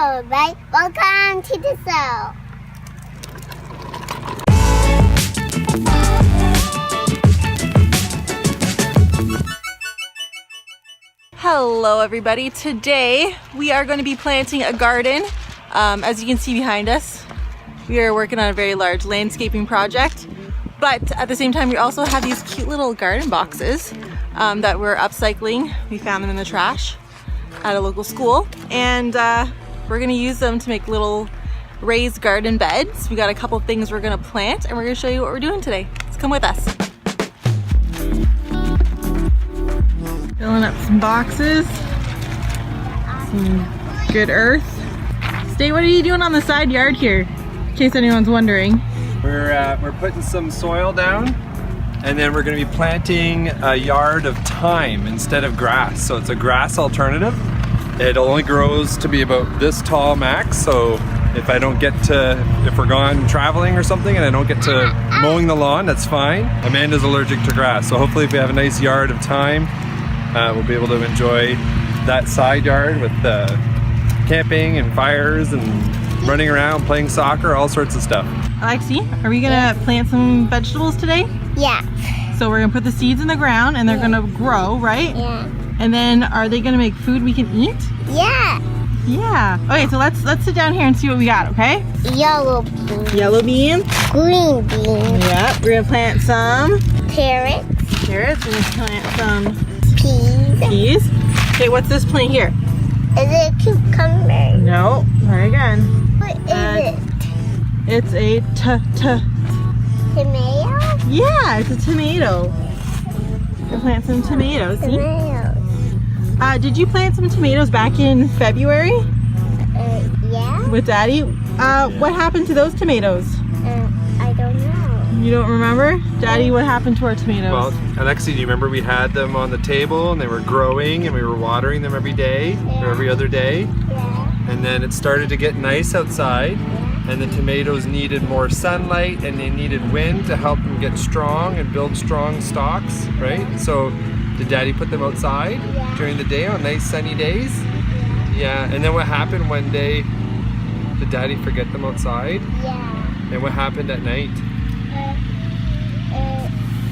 Hello, right? Welcome to the show. Hello everybody. Today we are going to be planting a garden. As you can see behind us, we are working on a very large landscaping project. But at the same time, we also have these cute little garden boxes that we're upcycling. We found them in the trash at a local school. And we're going to use them to make little raised garden beds. We got a couple things we're going to plant and we're going to show you what we're doing today. Let's come with us. Filling up some boxes, some good earth. Stay, what are you doing on the side yard here? In case anyone's wondering. We're putting some soil down, and then we're going to be planting a yard of thyme instead of grass. So it's a grass alternative. It only grows to be about this tall max. So if we're gone traveling or something and I don't get to mowing the lawn, that's fine. Amanda's allergic to grass, so hopefully if we have a nice yard of thyme, we'll be able to enjoy that side yard with camping and fires and running around, playing soccer, all sorts of stuff. Alexi, are we gonna plant some vegetables today? Yeah. So we're gonna put the seeds in the ground and they're gonna grow, right? Yeah. And then are they gonna make food we can eat? Yeah. Yeah. Okay, so let's sit down here and see what we got, okay? Yellow beans. Yellow beans. Green beans. Yep. We're gonna plant some Carrots. carrots. We're gonna plant some Peas. peas. Okay, what's this plant here? Is it cucumber? No. Try again. What is it? It's a Tomato? Yeah, it's a tomato. We'll plant some tomatoes. See? Tomatoes. Did you plant some tomatoes back in February Yeah? with Daddy? What happened to those tomatoes? I don't know. You don't remember? Daddy, what happened to our tomatoes? Well, Alexi, do you remember we had them on the table and they were growing and we were watering them every day or every other day? Yeah. And then it started to get nice outside and the tomatoes needed more sunlight and they needed wind to help them get strong and build strong stalks, right? So did Daddy put them outside during the day on nice sunny days? Yeah. And then what happened one day? Did Daddy forget them outside? Yeah. And what happened at night?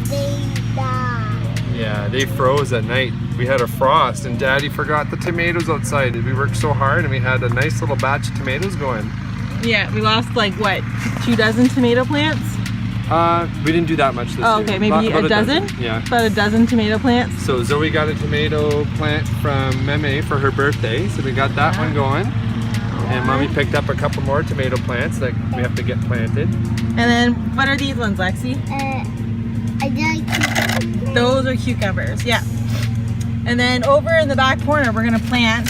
They died. Yeah, they froze at night. We had a frost and Daddy forgot the tomatoes outside. We worked so hard and we had a nice little batch of tomatoes going. Yeah, we lost like what, 24 tomato plants? We didn't do that much this year. Oh, okay, maybe About a dozen? Yeah. About a dozen tomato plants. So Zoe got a tomato plant from Meme for her birthday, so we got that one going. And Mommy picked up a couple more tomato plants that we have to get planted. And then, what are these ones, Lexi? I like cucumbers. Those are cucumbers, yeah. And then over in the back corner, we're gonna plant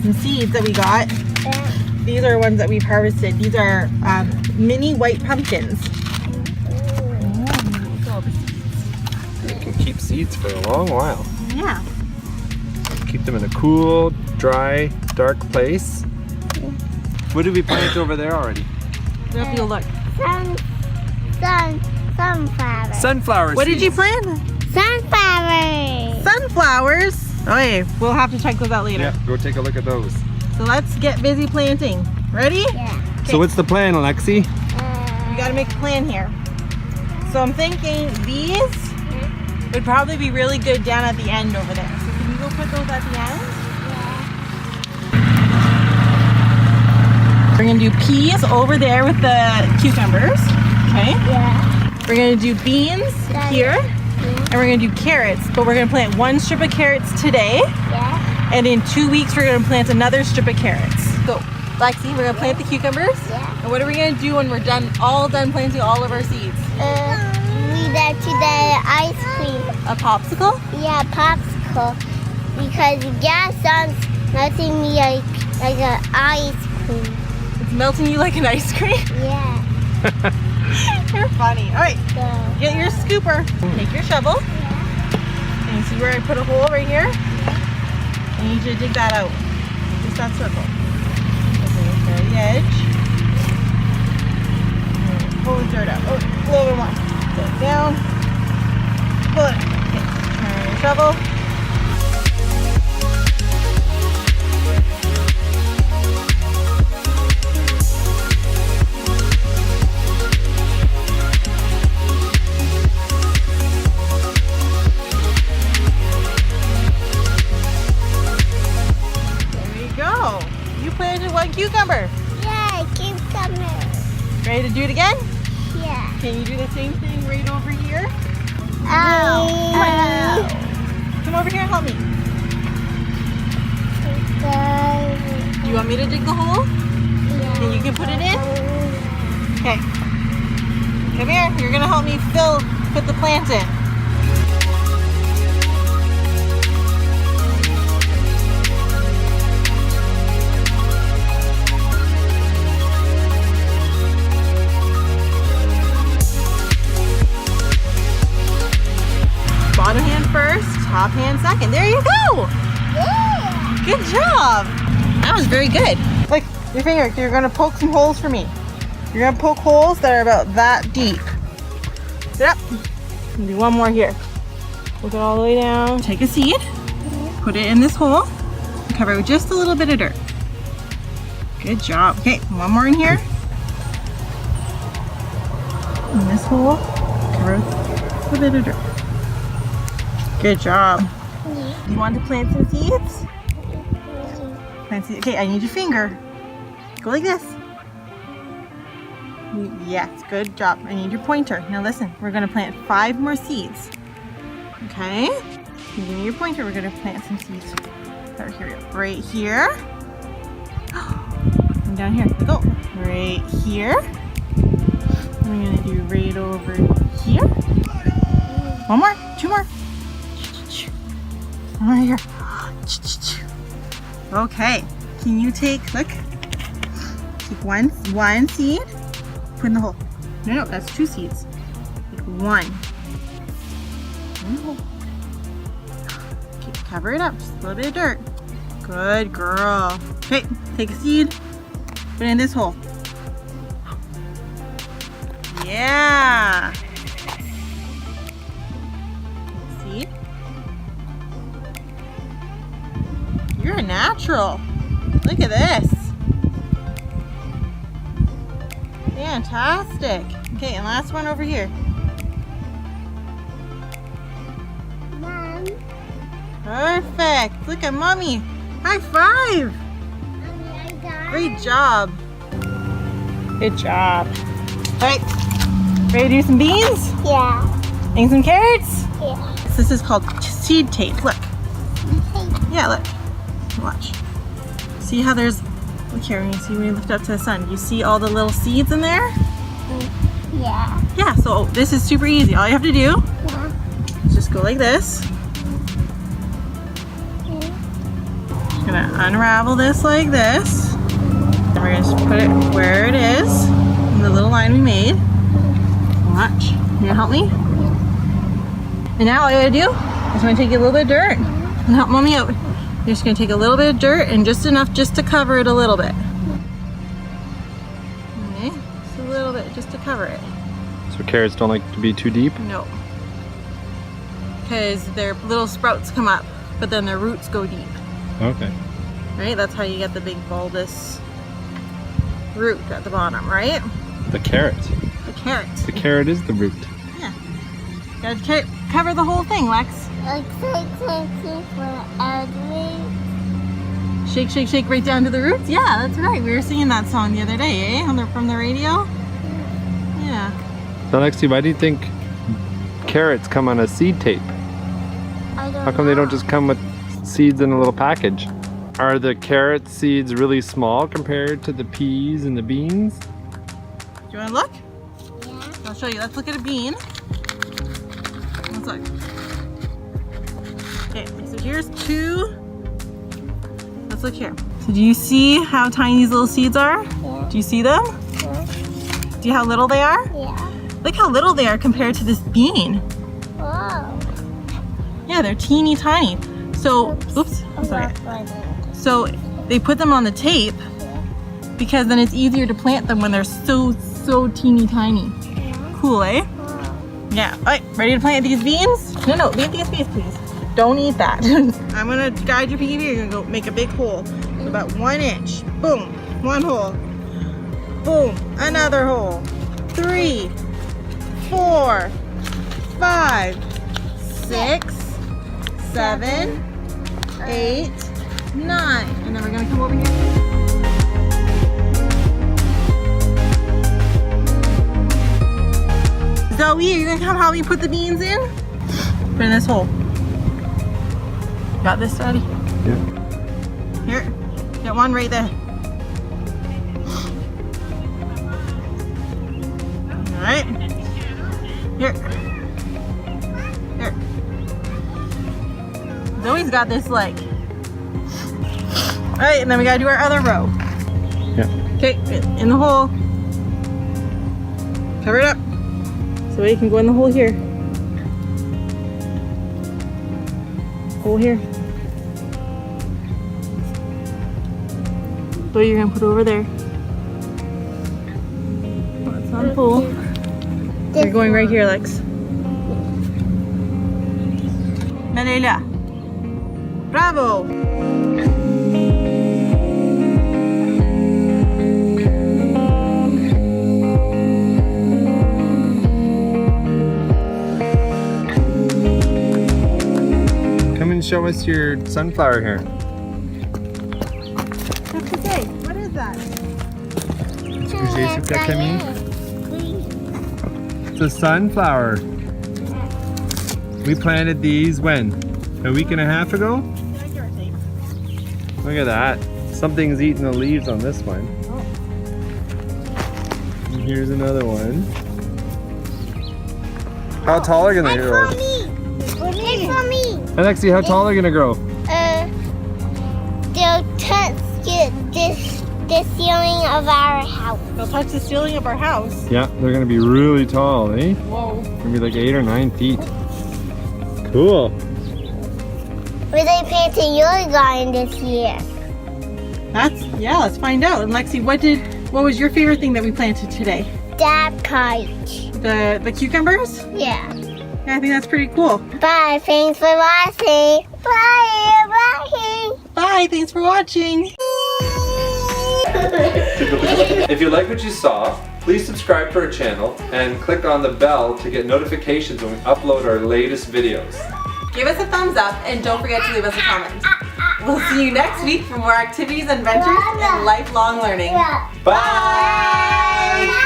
some seeds that we got. These are ones that we've harvested. These are mini white pumpkins. You can keep seeds for a long while. Yeah. Keep them in a cool, dry, dark place. What did we plant over there already? We have to go look. Sunflowers. Sunflower What did you seeds. plant? Sunflowers. Sunflowers. Okay, we'll have to check those out later. Yeah, go take a look at those. So let's get busy planting. Ready? Yeah. So what's the plan, Alexi? We gotta make a plan here. So I'm thinking these would probably be really good down at the end over there. So can you go put those at the end? We're gonna do peas over there with the cucumbers. Okay. Yeah. We're gonna do beans here. And we're gonna do carrots, but we're gonna plant one strip of carrots today. Yeah. And in 2 weeks, we're gonna plant another strip of carrots. So, Lexi, we're gonna plant the cucumbers. Yeah. And what are we gonna do when we're all done planting all of our seeds? We got to the ice cream. A popsicle? Yeah, popsicle. Because gas sounds melting me like an ice cream. It's melting you like an ice cream? Yeah. You're funny. All right, So, get your scooper. Take your shovel. yeah. And you see where I put a hole right here? I need you to dig that out. Just that circle. Okay, very edge. Pull the dirt out. Oh, a little bit more. Put it down. Pull it. Okay. Turn your shovel. planted one cucumber. Yeah, keep coming. Ready to do it again? Yeah. Can you do the same thing right over here? Ow. Come over here and help me. Do you want me to dig the hole? Yeah. And you can put it in? Okay. Come here. You're going to help me put the plant in. Bottom hand first, top hand second. There you go. Yeah. Good job. That was very good. Look, your finger. You're going to poke some holes for me. You're going to poke holes that are about that deep. Sit up. And do one more here. Look it all the way down. Take a seed. Put it in this hole. Cover it with just a little bit of dirt. Good job. Okay, one more in here. In this hole. Cover it with a bit of dirt. Good job. You want to plant some seeds? Plant seeds. Okay, I need your finger. Go like this. Yes, good job. I need your pointer. Now listen, we're going to plant 5 more seeds. Okay? Give me your pointer. We're going to plant some seeds. Right here. Right here. And down here. Go. Right here. I'm going to do right over here. One more. 2 more. Right here. Okay. Can you take one seed, put in the hole. No, that's 2 seeds. Take one. In the hole. Okay, cover it up. Just a little bit of dirt. Good girl. Okay, take a seed, put it in this hole. Yeah. Seed. You're a natural. Look at this. Fantastic. Okay, and last one over here. Mom. Perfect. Look at Mommy. High five. Mommy, I got Great job. Good job. All right. Ready to do some beans? Yeah. And some carrots? Yeah. This is called seed tape. Look. Yeah, look. Watch. See how there's, look here, when you see when you lift up to the sun, you see all the little seeds in there? Yeah. Yeah, so this is super easy. All you have to do Yeah. is just go like this. Just gonna unravel this like this. And we're gonna just put it where it is, in the little line we made. Watch. You gonna help me? And now all you gotta do is gonna take a little bit of dirt and help Mommy out. You're just going to take a little bit of dirt and just enough just to cover it a little bit. Okay, just a little bit just to cover it. So carrots don't like to be too deep? No. Because their little sprouts come up, but then their roots go deep. Okay. Right? That's how you get the big bulbous root at the bottom, right? The carrot. The carrot. The carrot is the root. Yeah. Gotta cover the whole thing, Lex. Shake, shake, shake right down to the roots? Yeah, that's right. We were singing that song the other day, eh? From the radio? Yeah. So Lexi, why do you think carrots come on a seed tape? How come they don't just come with seeds in a little package? Are the carrot seeds really small compared to the peas and the beans? Do you want to look? Yeah. I'll show you. Let's look at a bean. Let's look. Okay, so here's 2. Let's look here. So do you see how tiny these little seeds are? Yeah. Do you see them? Yeah. Do you how little they are? Yeah. Look how little they are compared to this bean. Whoa. Yeah, they're teeny tiny. So, oops, I'm sorry. So they put them on the tape because then it's easier to plant them when they're so teeny tiny. Cool, eh? Yeah. All right, ready to plant these beans? No, leave these beans, please. Don't eat that. I'm gonna guide your PV. You're gonna go make a big hole. So about 1 inch. Boom. 1 hole. Boom. Another hole. 3, 4, 5, 6, 7, 8, 9. And then we're gonna come over here. Zoe, are you gonna come help me put the beans in? Put in this hole. Got this, Daddy? Yeah. Here, get one right there. All right. Here. Here. Zoe's got this leg. All right, and then we gotta do our other row. Yeah. Okay, in the hole. Cover it up. So you can go in the hole here. Hole here. So you're gonna put it over there. Oh, it's not full. You're going right here, Lex. Malela. Bravo! Come and show us your sunflower here. What is that? It's a sunflower. We planted these when? A week and a half ago? Look at that. Something's eating the leaves on this one. And here's another one. How tall are they gonna grow? It's for me. Alexi, how tall are they gonna grow? They'll touch the ceiling of our house. They'll touch the ceiling of our house. Yeah, they're gonna be really tall, eh? Whoa. Gonna be like 8 or 9 feet. Cool. Were they planting your garden this year? Yeah, let's find out. And Lexi, what was your favorite thing that we planted today? That kite. The cucumbers? Yeah. Yeah, I think that's pretty cool. Bye. Thanks for watching. Bye. Bye. Bye, thanks for watching. If you like what you saw, please subscribe to our channel and click on the bell to get notifications when we upload our latest videos. Give us a thumbs up and don't forget to leave us a comment. We'll see you next week for more activities, adventures, and lifelong learning. Yeah. Bye!